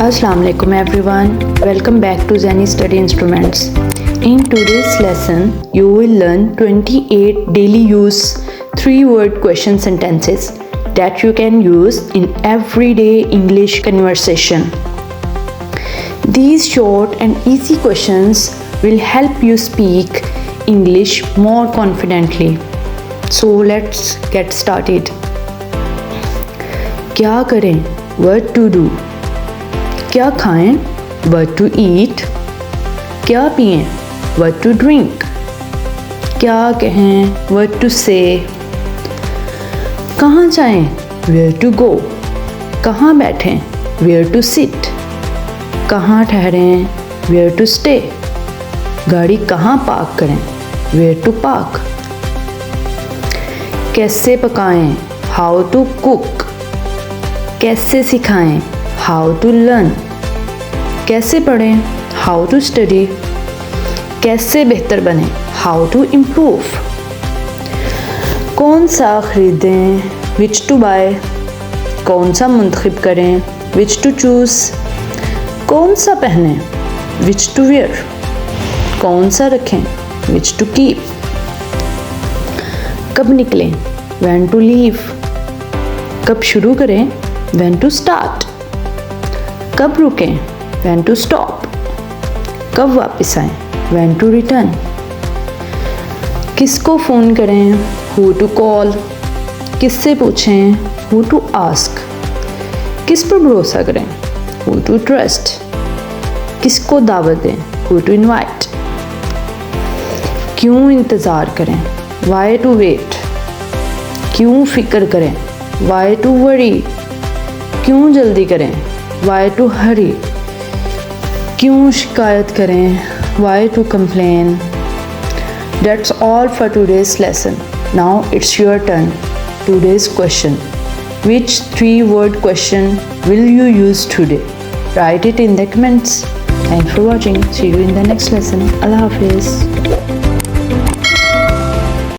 Assalamu alaikum everyone. Welcome back to Zenny Study Instruments. In today's lesson, you will learn 28 daily use 3-word question sentences that you can use in everyday English conversation. These short and easy questions will help you speak English more confidently. So let's get started. क्या करें? What to do? क्या खाएं? What to eat? क्या पिएं? What to drink? क्या कहें? What to say? कहाँ जाएं? Where to go? कहाँ बैठें? Where to sit? कहाँ ठहरें? Where to stay? गाड़ी कहाँ पार्क करें? Where to park? कैसे पकाएं? How to cook? कैसे सिखाएं? How to learn? कैसे पढ़ें? How to study? कैसे बेहतर बने? How to improve? कौन सा ख़रीदें? Which to buy? कौन सा मुंतखब करें? Which to choose? कौन सा पहनें? Which to wear? कौन सा रखें? Which to keep? कब निकलें? When to leave? कब शुरू करें? When to start? कब रुकें? When to stop? कब वापस आएं? When to return? किसको फ़ोन करें? Who to call? किससे पूछें? Who to ask? किस पर भरोसा करें? Who to trust? किसको दावत दें? Who to invite? क्यों इंतज़ार करें? Why to wait? क्यों फ़िक्र करें? Why to worry? क्यों जल्दी करें? Why to hurry? क्यों शिकायत करें? Why to complain? That's all for today's lesson. Now it's your turn. Today's question. Which 3-word question will you use today? Write it in the comments. Thanks for watching. See you in the next lesson. Allah Hafiz.